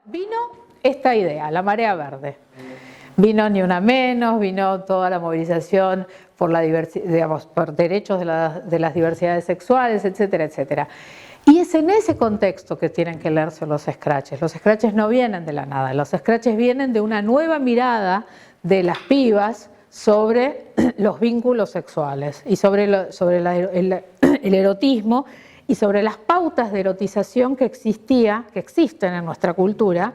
Vino esta idea, la marea verde. Vino Ni Una Menos, vino toda la movilización por, por derechos de las diversidades sexuales, etcétera, etcétera. Y es en ese contexto que tienen que leerse los scratches. Los scratches no vienen de la nada, los scratches vienen de una nueva mirada de las pibas sobre los vínculos sexuales y sobre el erotismo y sobre las pautas de erotización que existen en nuestra cultura,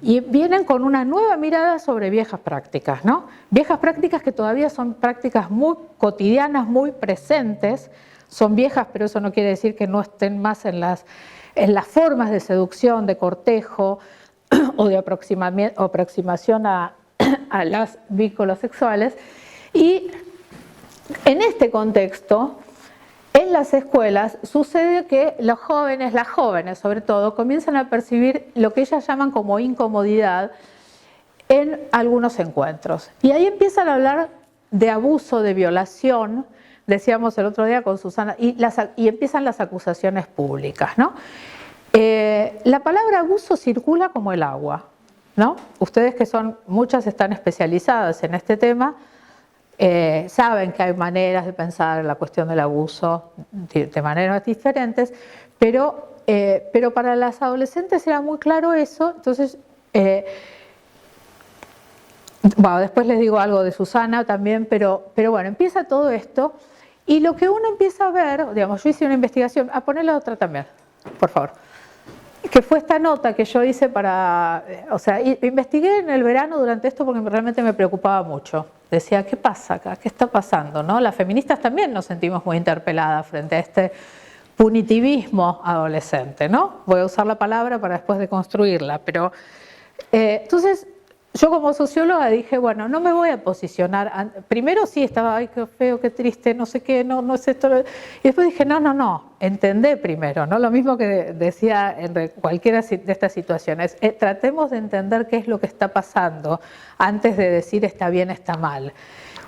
y vienen con una nueva mirada sobre viejas prácticas, ¿no? Viejas prácticas que todavía son prácticas muy cotidianas, muy presentes, son viejas, pero eso no quiere decir que no estén más en las formas de seducción, de cortejo o de aproximación a los vínculos sexuales. Y en este contexto, en las escuelas sucede que los jóvenes, las jóvenes sobre todo, comienzan a percibir lo que ellas llaman como incomodidad en algunos encuentros. Y ahí empiezan a hablar de abuso, de violación, decíamos el otro día con Susana, y empiezan las acusaciones públicas, ¿no? La palabra abuso circula como el agua, ¿no? Ustedes que muchas están especializadas en este tema, saben que hay maneras de pensar en la cuestión del abuso de maneras diferentes, pero para las adolescentes era muy claro eso. Entonces, bueno, después les digo algo de Susana también, pero bueno, empieza todo esto y lo que uno empieza a ver, digamos, yo hice una investigación, a poner la otra también, por favor, que fue esta nota que yo hice o sea, investigué en el verano durante esto porque realmente me preocupaba mucho. Decía, ¿qué pasa acá? ¿Qué está pasando? ¿No? Las feministas también nos sentimos muy interpeladas frente a este punitivismo adolescente, ¿no? Voy a usar la palabra para después deconstruirla, pero entonces yo como socióloga dije, bueno, no me voy a posicionar, primero sí estaba, ay, qué feo, qué triste, no sé qué, no es esto, y después dije, no, entendé primero, ¿no? Lo mismo que decía en cualquiera de estas situaciones, tratemos de entender qué es lo que está pasando antes de decir está bien, está mal,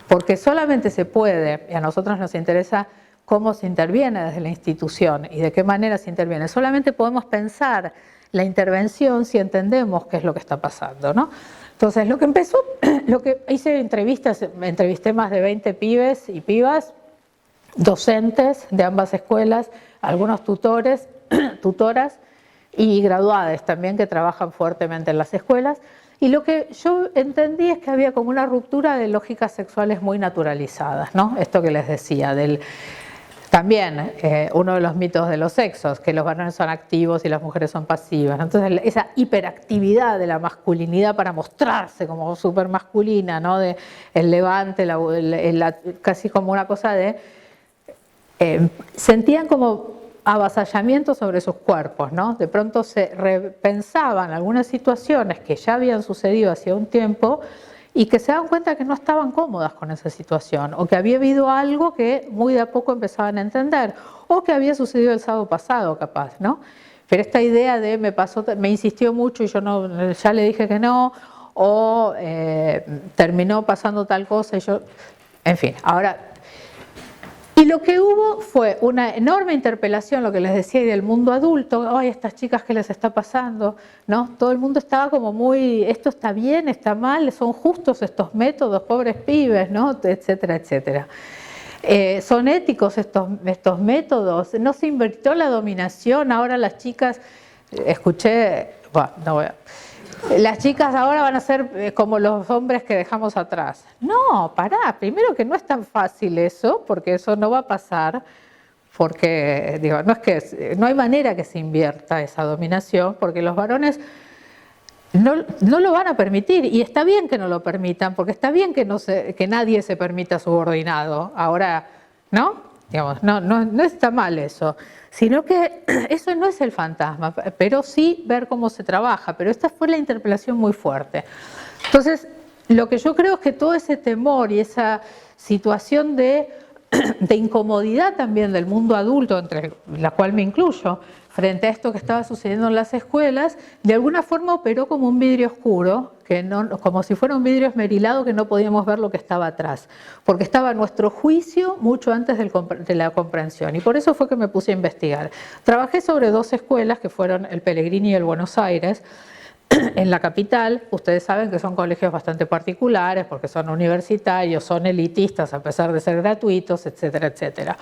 porque solamente se puede, y a nosotros nos interesa cómo se interviene desde la institución y de qué manera se interviene, solamente podemos pensar la intervención si entendemos qué es lo que está pasando, ¿no? Entonces, lo que hice entrevisté más de 20 pibes y pibas, docentes de ambas escuelas, algunos tutores, tutoras y graduadas también que trabajan fuertemente en las escuelas. Y lo que yo entendí es que había como una ruptura de lógicas sexuales muy naturalizadas, ¿no? Esto que les decía, también uno de los mitos de los sexos, que los varones son activos y las mujeres son pasivas. Entonces esa hiperactividad de la masculinidad para mostrarse como súper masculina, ¿no? De el levante, casi como una cosa de... sentían como avasallamiento sobre sus cuerpos, ¿no? De pronto se repensaban algunas situaciones que ya habían sucedido hacía un tiempo y que se daban cuenta que no estaban cómodas con esa situación, o que había habido algo que muy de a poco empezaban a entender, o que había sucedido el sábado pasado, capaz, ¿no? Pero esta idea de me insistió mucho y yo ya le dije que no, o terminó pasando tal cosa y yo, en fin, ahora... Y lo que hubo fue una enorme interpelación, lo que les decía, del mundo adulto. Ay, estas chicas, ¿qué les está pasando? ¿No? Todo el mundo estaba como muy, esto está bien, está mal, son justos estos métodos, pobres pibes, ¿no? Etcétera, etcétera. ¿Son éticos estos métodos? ¿No se invirtió la dominación? Ahora las chicas, escuché, bueno, no voy a... Las chicas ahora van a ser como los hombres que dejamos atrás. No, pará, primero que no es tan fácil eso, porque eso no va a pasar, porque digo, no hay manera que se invierta esa dominación, porque los varones no lo van a permitir, y está bien que no lo permitan, porque está bien que nadie se permita subordinado. Ahora, ¿no? Digamos, no está mal eso, sino que eso no es el fantasma, pero sí ver cómo se trabaja. Pero esta fue la interpelación muy fuerte. Entonces, lo que yo creo es que todo ese temor y esa situación de incomodidad también del mundo adulto, entre la cual me incluyo, frente a esto que estaba sucediendo en las escuelas, de alguna forma operó como un vidrio oscuro, como si fuera un vidrio esmerilado que no podíamos ver lo que estaba atrás, porque estaba nuestro juicio mucho antes de la comprensión, y por eso fue que me puse a investigar. Trabajé sobre 2 escuelas, que fueron el Pellegrini y el Buenos Aires, en la capital, ustedes saben que son colegios bastante particulares porque son universitarios, son elitistas a pesar de ser gratuitos, etcétera, etcétera.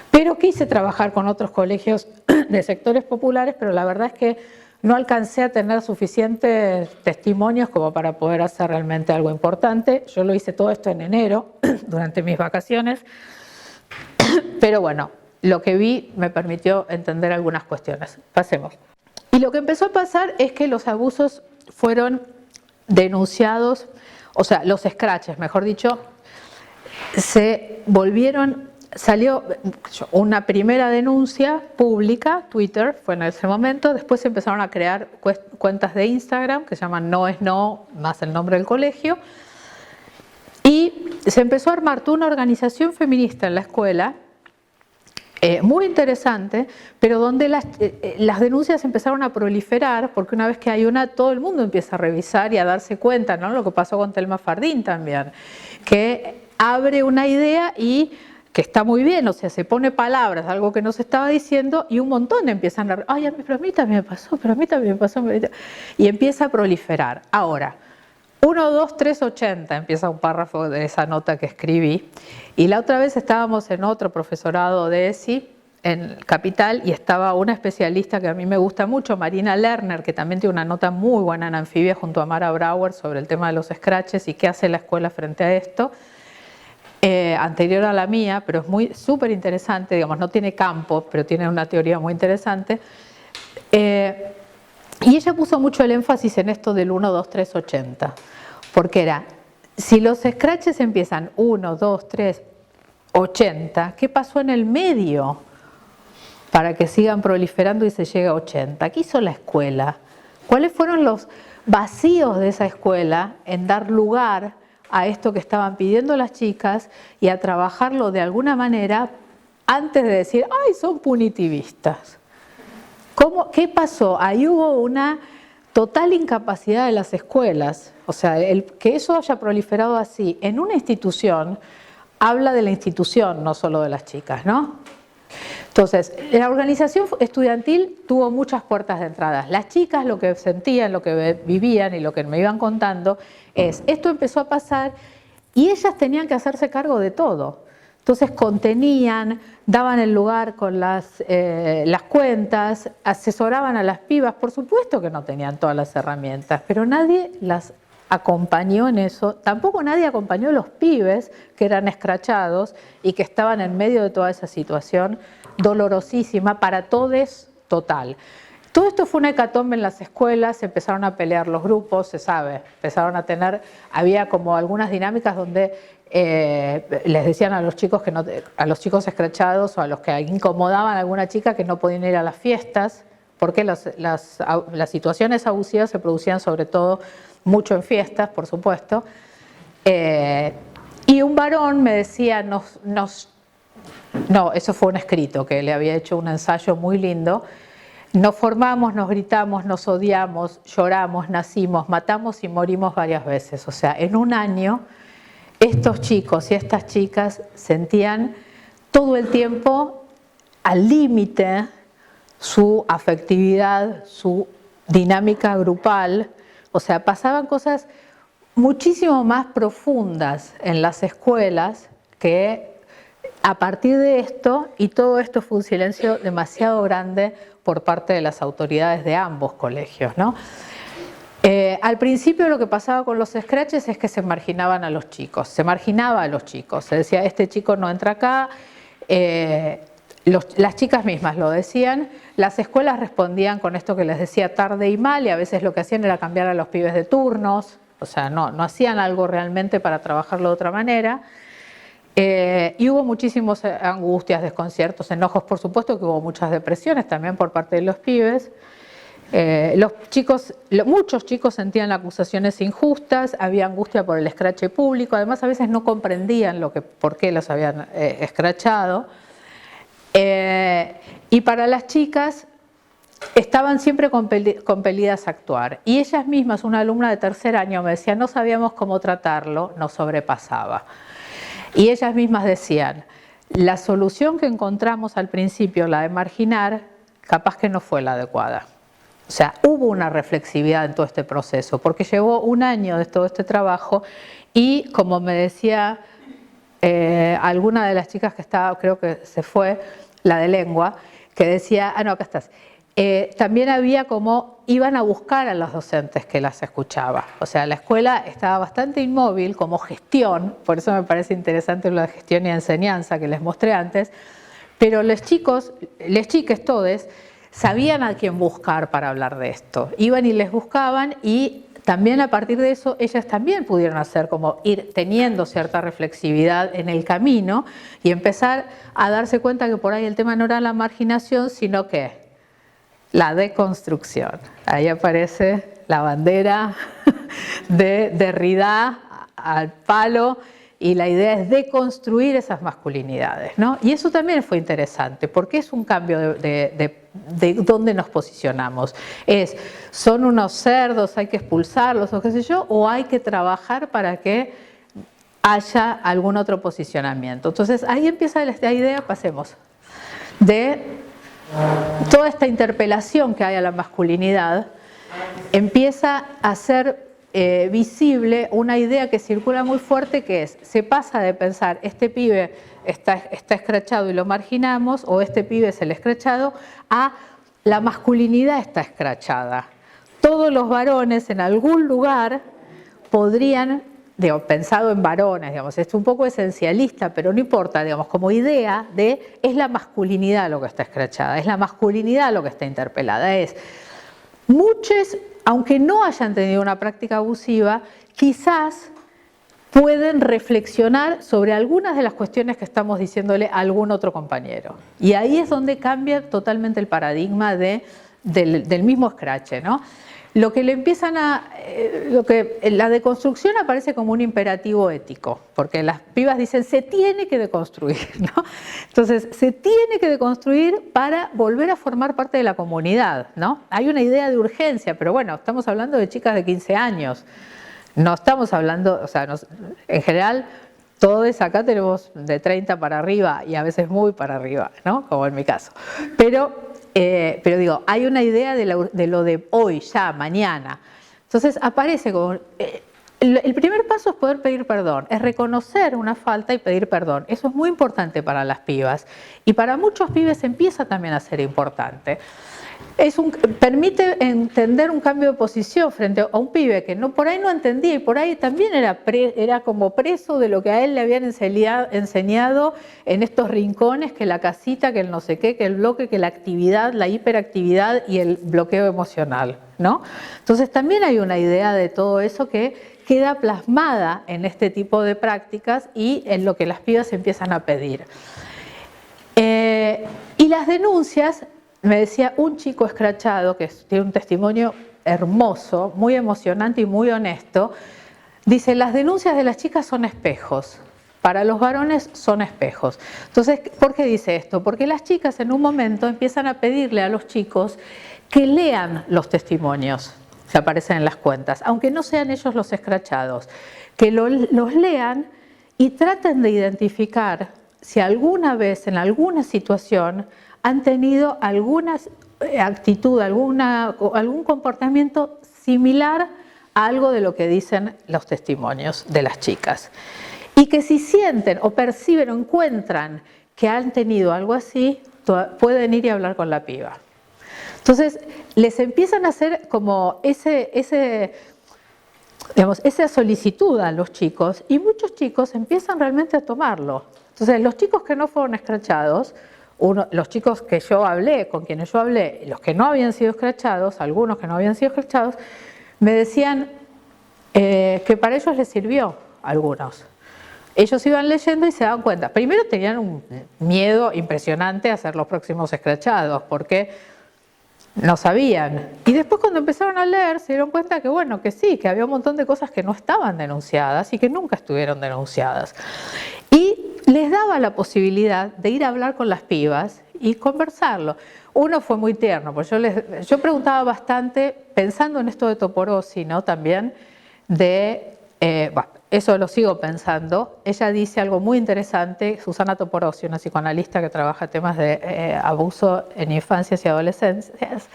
Pero quise trabajar con otros colegios de sectores populares, pero la verdad es que no alcancé a tener suficientes testimonios como para poder hacer realmente algo importante. Yo lo hice todo esto en enero, durante mis vacaciones, pero bueno, lo que vi me permitió entender algunas cuestiones. Pasemos. Y lo que empezó a pasar es que los abusos fueron denunciados, o sea, los scratches, mejor dicho, se volvieron, salió una primera denuncia pública, Twitter fue en ese momento, después se empezaron a crear cuentas de Instagram que se llaman No es No, más el nombre del colegio, y se empezó a armar toda una organización feminista en la escuela, muy interesante, pero donde las denuncias empezaron a proliferar, porque una vez que hay una, todo el mundo empieza a revisar y a darse cuenta, ¿no? Lo que pasó con Telma Fardín también, que abre una idea y que está muy bien, o sea, se pone palabras, algo que no se estaba diciendo, y un montón empiezan a, ay, pero a mí también me pasó, pero a mí también me pasó, y empieza a proliferar. Ahora, 1, 2, 3, 80, empieza un párrafo de esa nota que escribí, y la otra vez estábamos en otro profesorado de ESI, en Capital, y estaba una especialista que a mí me gusta mucho, Marina Lerner, que también tiene una nota muy buena en Anfibia junto a Mara Brauer sobre el tema de los scratches y qué hace la escuela frente a esto, anterior a la mía, pero es muy súper interesante, digamos, no tiene campo, pero tiene una teoría muy interesante. Y ella puso mucho el énfasis en esto del 1, 2, 3, 80, porque era, si los scratches empiezan 1, 2, 3, 80, ¿qué pasó en el medio para que sigan proliferando y se llegue a 80? ¿Qué hizo la escuela? ¿Cuáles fueron los vacíos de esa escuela en dar lugar a esto que estaban pidiendo las chicas y a trabajarlo de alguna manera antes de decir, ay, son punitivistas? ¿Qué pasó? Ahí hubo una total incapacidad de las escuelas, o sea, que eso haya proliferado así en una institución, habla de la institución, no solo de las chicas, ¿no? Entonces, la organización estudiantil tuvo muchas puertas de entrada. Las chicas lo que sentían, lo que vivían y lo que me iban contando es, esto empezó a pasar y ellas tenían que hacerse cargo de todo. Entonces contenían, daban el lugar con las cuentas, asesoraban a las pibas, por supuesto que no tenían todas las herramientas, pero nadie las acompañó en eso, tampoco nadie acompañó a los pibes que eran escrachados y que estaban en medio de toda esa situación dolorosísima para todos, total. Todo esto fue una hecatombe en las escuelas, se empezaron a pelear los grupos, se sabe, empezaron a tener, había como algunas dinámicas donde les decían a los chicos a los chicos escrachados o a los que incomodaban a alguna chica que no podían ir a las fiestas, porque las situaciones abusivas se producían sobre todo mucho en fiestas, por supuesto. Y un varón me decía, no, eso fue un escrito que le había hecho un ensayo muy lindo. Nos formamos, nos gritamos, nos odiamos, lloramos, nacimos, matamos y morimos varias veces. O sea, en un año estos chicos y estas chicas sentían todo el tiempo al límite su afectividad, su dinámica grupal. O sea, pasaban cosas muchísimo más profundas en las escuelas que a partir de esto, y todo esto fue un silencio demasiado grande por parte de las autoridades de ambos colegios, ¿no? Al principio lo que pasaba con los scratches es que se marginaban a los chicos, se marginaba a los chicos, se decía, este chico no entra acá, las chicas mismas lo decían, las escuelas respondían con esto que les decía tarde y mal, y a veces lo que hacían era cambiar a los pibes de turnos, o sea, no hacían algo realmente para trabajarlo de otra manera. Y hubo muchísimas angustias, desconciertos, enojos, por supuesto que hubo muchas depresiones también por parte de los pibes. Muchos chicos sentían acusaciones injustas, había angustia por el escrache público, además a veces no comprendían por qué los habían escrachado. Y para las chicas estaban siempre compelidas a actuar. Y ellas mismas, una alumna de tercer año me decía, no sabíamos cómo tratarlo, nos sobrepasaba. Y ellas mismas decían, la solución que encontramos al principio, la de marginar, capaz que no fue la adecuada. O sea, hubo una reflexividad en todo este proceso, porque llevó un año de todo este trabajo y, como me decía alguna de las chicas que estaba, creo que se fue, la de lengua, que decía, no, acá estás, también había como, iban a buscar a los docentes que las escuchaba. O sea, la escuela estaba bastante inmóvil como gestión, por eso me parece interesante lo de gestión y enseñanza que les mostré antes, pero los chicos, les chiques todes, sabían a quién buscar para hablar de esto. Iban y les buscaban y también a partir de eso ellas también pudieron hacer como ir teniendo cierta reflexividad en el camino y empezar a darse cuenta que por ahí el tema no era la marginación, sino que la deconstrucción. Ahí aparece la bandera de Derrida al palo y la idea es deconstruir esas masculinidades, ¿no? Y eso también fue interesante porque es un cambio de dónde nos posicionamos. ¿Son unos cerdos, hay que expulsarlos o qué sé yo? ¿O hay que trabajar para que haya algún otro posicionamiento? Entonces ahí empieza esta idea, pasemos, de toda esta interpelación que hay a la masculinidad, empieza a ser visible una idea que circula muy fuerte, que es, se pasa de pensar este pibe está escrachado y lo marginamos, o este pibe es el escrachado, a la masculinidad está escrachada. Todos los varones en algún lugar podrían, digo, pensado en varones, digamos, esto es un poco esencialista, pero no importa, digamos, como idea de es la masculinidad lo que está escrachada, es la masculinidad lo que está interpelada, es muchos, aunque no hayan tenido una práctica abusiva, quizás pueden reflexionar sobre algunas de las cuestiones que estamos diciéndole a algún otro compañero. Y ahí es donde cambia totalmente el paradigma del mismo escrache, ¿no? Lo que le empiezan la deconstrucción aparece como un imperativo ético, porque las pibas dicen se tiene que deconstruir, ¿no? Entonces se tiene que deconstruir para volver a formar parte de la comunidad, ¿no? Hay una idea de urgencia, pero bueno, estamos hablando de chicas de 15 años, no estamos hablando, o sea, en general todos acá tenemos de 30 para arriba y a veces muy para arriba, ¿no? Como en mi caso, pero digo, hay una idea de lo de hoy, ya, mañana. Entonces aparece como... el primer paso es poder pedir perdón, es reconocer una falta y pedir perdón. Eso es muy importante para las pibas y para muchos pibes empieza también a ser importante. Permite entender un cambio de posición frente a un pibe que por ahí no entendía y por ahí también era como preso de lo que a él le habían enseñado en estos rincones, que la casita, que el no sé qué, que el bloque, que la actividad, la hiperactividad y el bloqueo emocional, ¿no? Entonces también hay una idea de todo eso que queda plasmada en este tipo de prácticas y en lo que las pibas empiezan a pedir. Y las denuncias, me decía un chico escrachado que tiene un testimonio hermoso, muy emocionante y muy honesto, dice, las denuncias de las chicas son espejos, para los varones son espejos. Entonces, ¿por qué dice esto? Porque las chicas en un momento empiezan a pedirle a los chicos que lean los testimonios que aparecen en las cuentas, aunque no sean ellos los escrachados, que los lean y traten de identificar si alguna vez en alguna situación han tenido alguna actitud, algún comportamiento similar a algo de lo que dicen los testimonios de las chicas. Y que si sienten o perciben o encuentran que han tenido algo así, pueden ir y hablar con la piba. Entonces, les empiezan a hacer como esa solicitud a los chicos y muchos chicos empiezan realmente a tomarlo. Entonces, los chicos que no fueron escrachados, los chicos que yo hablé, con quienes yo hablé, los que no habían sido escrachados, algunos que no habían sido escrachados, me decían que para ellos les sirvió, algunos. Ellos iban leyendo y se daban cuenta. Primero tenían un miedo impresionante a ser los próximos escrachados, porque no sabían. Y después cuando empezaron a leer se dieron cuenta que bueno, que sí, que había un montón de cosas que no estaban denunciadas y que nunca estuvieron denunciadas. Y les daba la posibilidad de ir a hablar con las pibas y conversarlo. Uno fue muy tierno, porque yo preguntaba bastante, pensando en esto de Toporossi, ¿no? También eso lo sigo pensando. Ella dice algo muy interesante, Susana Toporossi, una psicoanalista que trabaja temas de abuso en infancias y adolescencias,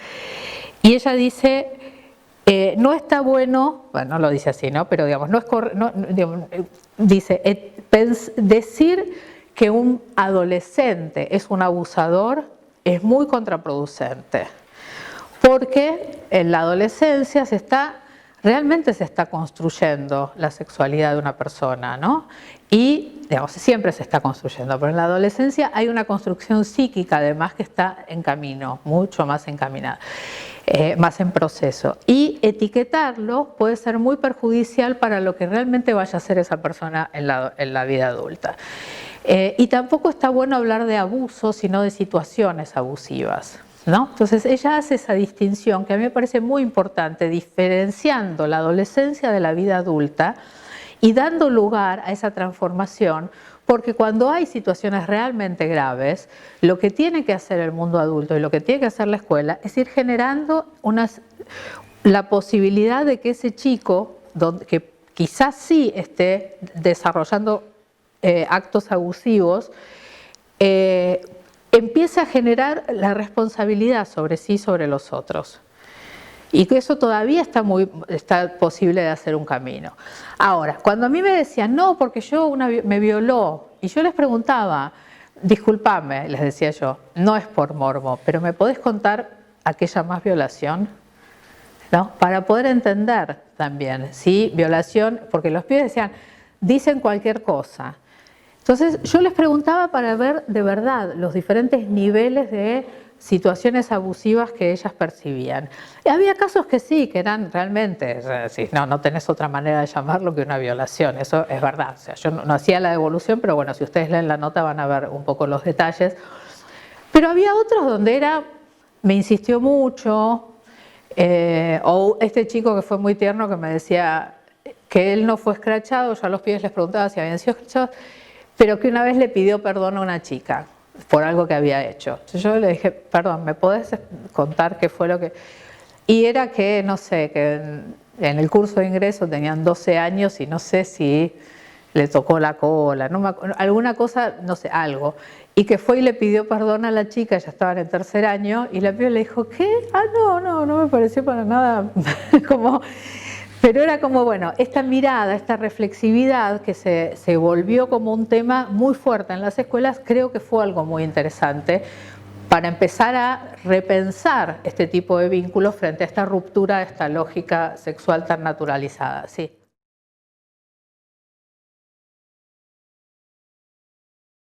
Y ella dice, no está bueno, bueno, no lo dice así, ¿no? Pero digamos, no es dice, decir que un adolescente es un abusador es muy contraproducente, porque en la adolescencia realmente se está construyendo la sexualidad de una persona, ¿no? Y, digamos, siempre se está construyendo, pero en la adolescencia hay una construcción psíquica además que está en camino, mucho más encaminada, más en proceso. Y etiquetarlo puede ser muy perjudicial para lo que realmente vaya a ser esa persona en la vida adulta. Y tampoco está bueno hablar de abuso, sino de situaciones abusivas, ¿no? Entonces ella hace esa distinción que a mí me parece muy importante, diferenciando la adolescencia de la vida adulta y dando lugar a esa transformación, porque cuando hay situaciones realmente graves, lo que tiene que hacer el mundo adulto y lo que tiene que hacer la escuela es ir generando la posibilidad de que ese chico, que quizás sí esté desarrollando actos abusivos, empieza a generar la responsabilidad sobre sí y sobre los otros. Y que eso todavía está posible de hacer un camino. Ahora, cuando a mí me decían, no, porque me violó, y yo les preguntaba, discúlpame, les decía yo, no es por morbo, pero ¿me podés contar aquella más violación? ¿No? Para poder entender también, ¿sí? Violación, porque los pibes decían, dicen cualquier cosa. Entonces yo les preguntaba para ver de verdad los diferentes niveles de situaciones abusivas que ellas percibían. Y había casos que sí, que eran realmente, no tenés otra manera de llamarlo que una violación, eso es verdad. O sea, yo no hacía la devolución, pero bueno, si ustedes leen la nota van a ver un poco los detalles. Pero había otros donde me insistió mucho, o este chico que fue muy tierno que me decía que él no fue escrachado, yo a los pibes les preguntaba si habían sido escrachados, pero que una vez le pidió perdón a una chica por algo que había hecho. Entonces yo le dije, perdón, ¿me podés contar qué fue lo que...? Y era que, no sé, que en el curso de ingreso tenían 12 años y no sé si le tocó la cola, alguna cosa, no sé, algo. Y que fue y le pidió perdón a la chica, ya estaban en tercer año, y la piba le dijo, ¿qué? Ah, no me pareció para nada como... Pero era como, bueno, esta mirada, esta reflexividad que se volvió como un tema muy fuerte en las escuelas, creo que fue algo muy interesante para empezar a repensar este tipo de vínculos frente a esta ruptura de esta lógica sexual tan naturalizada. Sí.